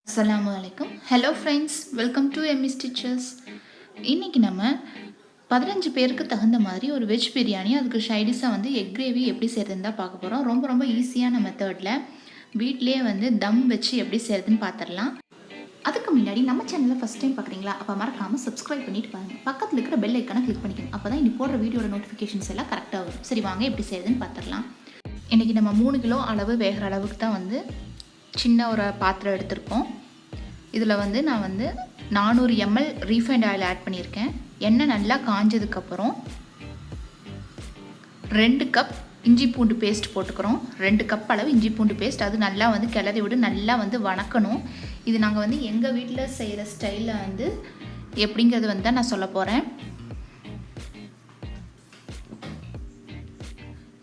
அஸ்ஸலாமு அலைக்கும். Hello friends, welcome to Emmy stitches. இன்றைக்கி நம்ம 15 பேருக்கு தகுந்த மாதிரி ஒரு வெஜ் பிரியாணி, அதுக்கு ஷைடிஷாக வந்து எக் கிரேவி எப்படி செய்கிறதுன்னு தான் பார்க்க போகிறோம். ரொம்ப ரொம்ப ஈஸியான மெத்தடில் வீட்டிலேயே வந்து தம் வச்சு எப்படி செய்கிறதுன்னு பார்த்துடலாம். அதுக்கு முன்னாடி நம்ம சேனலில் ஃபஸ்ட் டைம் பார்க்குறீங்களா? அப்போ மறக்காமல் சப்ஸ்கிரைப் பண்ணிட்டு பாருங்கள். பக்கத்தில் இருக்கிற பெல் ஐக்கானை கிளிக் பண்ணிக்கணும். அப்போ தான் இனி போடுற வீடியோட நோட்டிஃபிகேஷன்ஸ் எல்லாம் கரெக்டாக வரும். சரி, வாங்க எப்படி செய்கிறதுன்னு பார்த்துடலாம். இன்றைக்கி நம்ம 3 கிலோ அளவு வேகிற அளவுக்கு தான் வந்து சின்ன ஒரு பாத்திரம் எடுத்திருக்கோம். இதில் வந்து நான் வந்து 400 ml ரீஃபைண்ட் ஆயில் ஆட் பண்ணியிருக்கேன். எண்ணெய் நல்லா காஞ்சதுக்கப்புறம் 2 கப் இஞ்சி பூண்டு பேஸ்ட் போட்டுக்கிறோம். 2 கப் அளவு இஞ்சி பூண்டு பேஸ்ட். அது நல்லா வந்து கிளறி விட்டு நல்லா வந்து வணக்கணும். இது நாங்கள் வந்து எங்கள் வீட்டில் செய்கிற ஸ்டைலில் வந்து எப்படிங்கிறது வந்து தான் நான் சொல்ல போகிறேன்.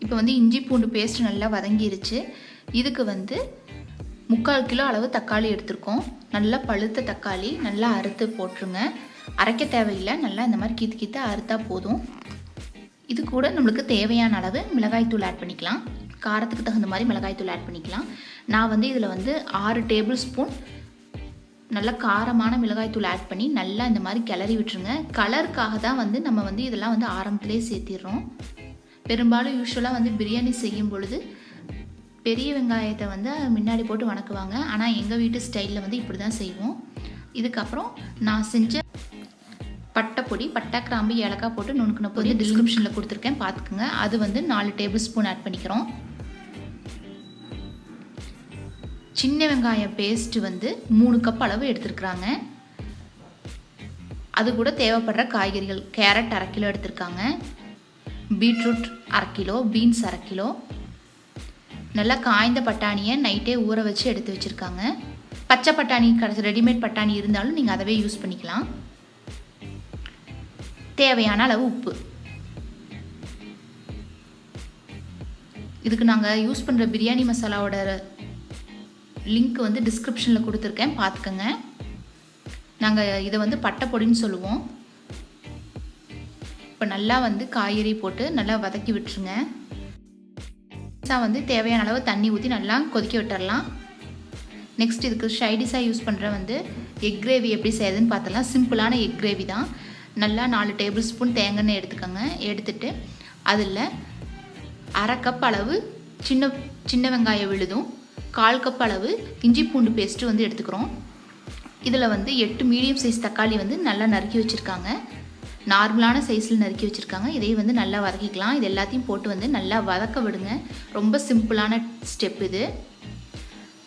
இப்போ வந்து இஞ்சி பூண்டு பேஸ்ட் நல்லா வதங்கிருச்சு. இதுக்கு வந்து 3/4 கிலோ அளவு தக்காளி எடுத்திருக்கோம். நல்லா பழுத்த தக்காளி நல்லா அறுத்து போட்டுருங்க. அரைக்க தேவையில்லை, நல்லா இந்த மாதிரி கீத்து அறுத்தா போதும். இது கூட நம்மளுக்கு தேவையான அளவு மிளகாய்த்தூள் ஆட் பண்ணிக்கலாம். காரத்துக்கு தகுந்த மாதிரி மிளகாய்த்தூள் ஆட் பண்ணிக்கலாம். நான் வந்து இதில் வந்து 6 டேபிள் ஸ்பூன் நல்ல காரமான மிளகாய்த்தூள் ஆட் பண்ணி நல்லா இந்த மாதிரி கிளறி விட்டுருங்க. கலருக்காக தான் வந்து நம்ம வந்து இதெல்லாம் வந்து ஆரம்பத்திலே சேர்த்திடுறோம். பெரும்பாலும் யூஸ்வலாக வந்து பிரியாணி செய்யும் பொழுது பெரிய வெங்காயத்தை வந்து முன்னாடி போட்டு வணக்குவாங்க. ஆனால் எங்கள் வீட்டு ஸ்டைலில் வந்து இப்படி தான் செய்வோம். இதுக்கப்புறம் நான் செஞ்ச பட்டை பொடி, பட்டை, கிராம்பு, ஏலக்காய் போட்டு நுணுக்கின பொடி டிஸ்கிரிப்ஷனில் கொடுத்துருக்கேன், பார்த்துக்குங்க. அது வந்து 4 டேபிள் ஸ்பூன் ஆட் பண்ணிக்கிறோம். சின்ன வெங்காயம் பேஸ்ட்டு வந்து 3 கப் அளவு எடுத்துருக்குறாங்க. அது கூட தேவைப்படுற காய்கறிகள், கேரட் 1/2 கிலோ எடுத்திருக்காங்க, பீட்ரூட் 1/2 கிலோ, பீன்ஸ் 1/2 கிலோ, நல்லா காய்ந்த பட்டாணியை நைட்டே ஊற வச்சு எடுத்து வச்சுருக்காங்க. பச்சை பட்டாணி ரெடிமேட் பட்டாணி இருந்தாலும் நீங்கள் அதவே யூஸ் பண்ணிக்கலாம். தேவையான அளவு உப்பு. இதுக்கு நாங்கள் யூஸ் பண்ணுற பிரியாணி மசாலாவோட லிங்க் வந்து டிஸ்கிரிப்ஷனில் கொடுத்துருக்கேன், பார்த்துக்கோங்க. நாங்கள் இதை வந்து பட்டை பொடின்னு சொல்லுவோம். இப்போ நல்லா வந்து காய்கறி போட்டு நல்லா வதக்கி விட்டுருங்க. வந்து தேவையான அளவு தண்ணி ஊற்றி நல்லா கொதிக்க விட்டுறலாம். நெக்ஸ்ட் இதுக்கு ஷைடிஷாக யூஸ் பண்ணுற வந்து எக் கிரேவி எப்படி செய்யறதுன்னு பார்த்தலாம். சிம்பிளான எக் கிரேவி தான். நல்லா 4 டேபிள் ஸ்பூன் தேங்காய் எண்ணெய் எடுத்துக்கோங்க. எடுத்துட்டு அதில் 1/2 கப் அளவு சின்ன வெங்காயம் விழுதும், 1/4 கப் அளவு இஞ்சி பூண்டு பேஸ்ட்டு வந்து எடுத்துக்கிறோம். இதில் வந்து 8 மீடியம் சைஸ் தக்காளி வந்து நல்லா நறுக்கி வச்சுருக்காங்க. நார்மலான சைஸில் நறுக்கி வச்சுருக்காங்க. இதையும் வந்து நல்லா வதக்கிக்கலாம். இது எல்லாத்தையும் போட்டு வந்து நல்லா வதக்க விடுங்க. ரொம்ப சிம்பிளான ஸ்டெப் இது.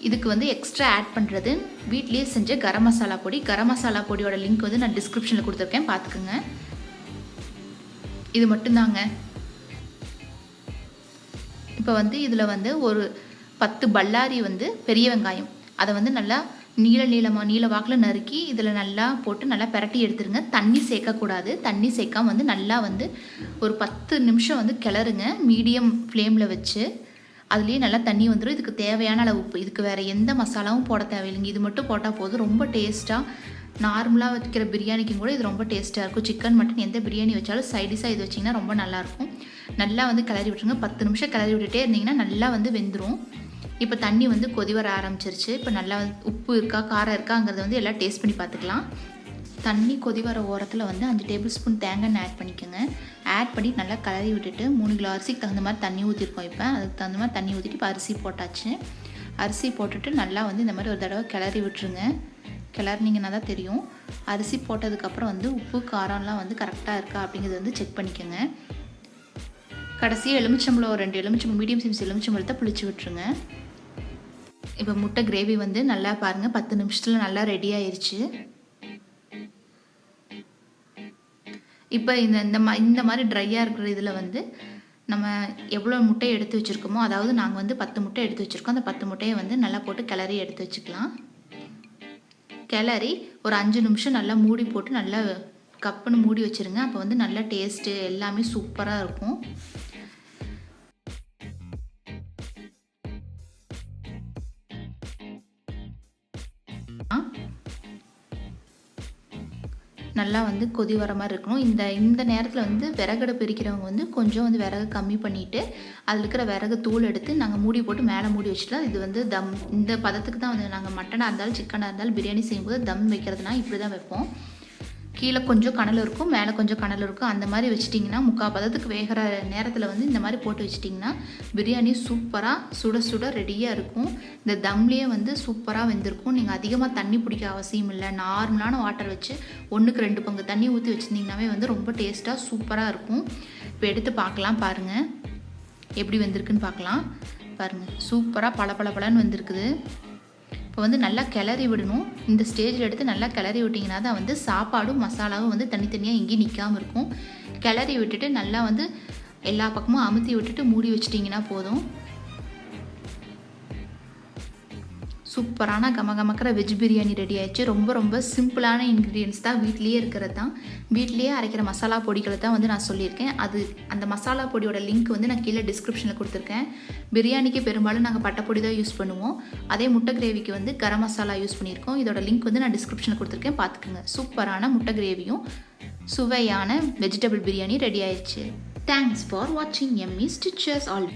இதுக்கு வந்து எக்ஸ்ட்ரா ஆட் பண்ணுறது வீட்லேயே செஞ்ச கரம் மசாலா பொடி. கரம் மசாலா பொடியோட லிங்க் வந்து நான் டிஸ்கிரிப்ஷனில் கொடுத்துருக்கேன், பார்த்துக்குங்க. இது மட்டும்தாங்க. இப்போ வந்து இதில் வந்து ஒரு 10 பல்லாரி வந்து பெரிய வெங்காயம், அதை வந்து நல்லா நீல வாக்கில் நறுக்கி இதில் நல்லா போட்டு நல்லா பிரட்டி எடுத்துருங்க. தண்ணி சேர்க்கக்கூடாது. தண்ணி சேர்க்காம வந்து நல்லா வந்து ஒரு 10 நிமிஷம் வந்து கிளறுங்க, மீடியம் ஃப்ளேமில் வச்சு. அதுலேயே நல்லா தண்ணி வந்துடும். இதுக்கு தேவையான அளவு உப்பு. இதுக்கு வேறு எந்த மசாலாவும் போட தேவையில்லைங்க. இது மட்டும் போட்டால் போதும். ரொம்ப டேஸ்ட்டாக, நார்மலாக வைக்கிற பிரியாணிக்கும் கூட இது ரொம்ப டேஸ்ட்டாக இருக்கும். சிக்கன், மட்டன் எந்த பிரியாணி வச்சாலும் சைடிஷாக இது வச்சிங்கன்னா ரொம்ப நல்லாயிருக்கும். நல்லா வந்து கிளறி விட்டுருங்க. 10 நிமிஷம் கிளறி விட்டுட்டே இருந்தீங்கன்னா நல்லா வந்து வெந்துடும். இப்போ தண்ணி வந்து கொதி வர ஆரம்பிச்சிருச்சு. இப்போ நல்லா உப்பு இருக்கா, காரம் இருக்காங்கிறத வந்து எல்லாம் டேஸ்ட் பண்ணி பார்த்துக்கலாம். தண்ணி கொதி வர ஓரத்தில் வந்து 5 டேபிள் ஸ்பூன் தேங்காய் எண்ணெய் ஆட் பண்ணிக்கோங்க. ஆட் பண்ணி நல்லா கிளறி விட்டுட்டு 3 கிலோ அரிசிக்கு தகுந்த மாதிரி தண்ணி ஊற்றிருக்கோம். இப்போ அதுக்கு தகுந்த மாதிரி தண்ணி ஊற்றிட்டு இப்போ அரிசி போட்டாச்சு. அரிசி போட்டுட்டு நல்லா வந்து இந்த மாதிரி ஒரு தடவை கிளறி விட்டுருங்க. கிளறினீங்கன்னா தான் தெரியும். அரிசி போட்டதுக்கப்புறம் வந்து உப்பு காரம்லாம் வந்து கரெக்டாக இருக்கா அப்படிங்கிறது வந்து செக் பண்ணிக்கோங்க. கடைசியாக எலுமிச்சம்பழம், ஒரு 2 எலுமிச்சம்பழம், மீடியம் சைஸ் எலுமிச்சம்பழத்தை புளிச்சு விட்டுருங்க. இப்போ முட்டை கிரேவி வந்து நல்லா பாருங்கள், 10 நிமிஷத்தில் நல்லா ரெடி ஆயிடுச்சு. இப்போ இந்த மாதிரி ட்ரையாக இருக்கிற இதில் வந்து நம்ம எவ்வளோ முட்டை எடுத்து வச்சுருக்கோமோ, அதாவது நாங்கள் வந்து 10 முட்டை எடுத்து வச்சுருக்கோம். அந்த 10 முட்டையை வந்து நல்லா போட்டு கிளறி எடுத்து வச்சுக்கலாம். கிளறி ஒரு 5 நிமிஷம் நல்லா மூடி போட்டு நல்லா கப்புன்னு மூடி வச்சுருங்க. அப்போ வந்து நல்லா டேஸ்ட்டு எல்லாமே சூப்பராக இருக்கும். நல்லா வந்து கொதி வர மாதிரி இருக்கணும். இந்த நேரத்தில் வந்து விறகடுப்பு எரிக்கிறவங்க வந்து கொஞ்சம் வந்து விறகு கம்மி பண்ணிவிட்டு அதில் இருக்கிற விறகு தூள் எடுத்து நாங்கள் மூடி போட்டு மேலே மூடி வச்சுட்டா இது வந்து தம் இந்த பதத்துக்கு தான் வந்து நாங்கள் மட்டனாக இருந்தாலும் சிக்கனாக இருந்தாலும் பிரியாணி செய்யும்போது தம் வைக்கிறதுனா இப்படி தான் வைப்போம். கீழே கொஞ்சம் கனல் இருக்கும், மேலே கொஞ்சம் கனல் இருக்கும். அந்த மாதிரி வச்சிட்டிங்கன்னா முக்கால் பதத்துக்கு வேகிற நேரத்தில் வந்து இந்த மாதிரி போட்டு வச்சிட்டிங்கன்னா பிரியாணி சூப்பராக சுட சுட ரெடியாக இருக்கும். இந்த தம்லேயே வந்து சூப்பராக வெந்திருக்கும். நீங்கள் அதிகமாக தண்ணி பிடிக்க அவசியம் இல்லை. நார்மலான வாட்டர் வச்சு 1க்கு 2 பங்கு தண்ணி ஊற்றி வச்சுருந்தீங்கன்னாவே வந்து ரொம்ப டேஸ்ட்டாக சூப்பராக இருக்கும். இப்போ எடுத்து பார்க்கலாம், பாருங்கள் எப்படி வெந்திருக்குன்னு பார்க்கலாம். பாருங்கள் சூப்பராக பளபளன்னு வந்திருக்குது. இப்போ வந்து நல்லா கிளறி விடணும். இந்த ஸ்டேஜில் எடுத்து நல்லா கிளறி விட்டிங்கன்னா தான் வந்து சாப்பாடும் மசாலாவும் வந்து தனித்தனியாக எங்கேயும் நிற்காமல் இருக்கும். கிளறி விட்டுட்டு நல்லா வந்து எல்லா பக்கமும் அமுத்தி விட்டுட்டு மூடி வச்சிட்டிங்கன்னா போதும். சூப்பரான கமகமக்கிற வெஜ் பிரியாணி ரெடி ஆயிடுச்சு. ரொம்ப ரொம்ப சிம்பிளான இன்க்ரீடியன்ஸ் தான், வீட்லேயே இருக்கிறது தான். வீட்லேயே அரைக்கிற மசாலா பொடிகளை தான் வந்து நான் சொல்லியிருக்கேன். அந்த மசாலா பொடியோட லிங்க் வந்து நான் கீழே டிஸ்கிரிப்ஷனில் கொடுத்துருக்கேன். பிரியாணிக்கு பெரும்பாலும் நாங்கள் பட்டைப்பொடி தான் யூஸ் பண்ணுவோம். அதே முட்டை கிரேவிக்கு வந்து கரம் மசாலா யூஸ் பண்ணியிருக்கோம். இதோட லிங்க் வந்து நான் டிஸ்கிரிப்ஷனில் கொடுத்துருக்கேன், பார்த்துக்குங்க. சூப்பரான முட்டை கிரேவியும் சுவையான வெஜிடபிள் பிரியாணி ரெடி ஆயிடுச்சு. தேங்க்ஸ் ஃபார் வாட்சிங் எம்மி ஸ்டிச்சஸ் ஆல்.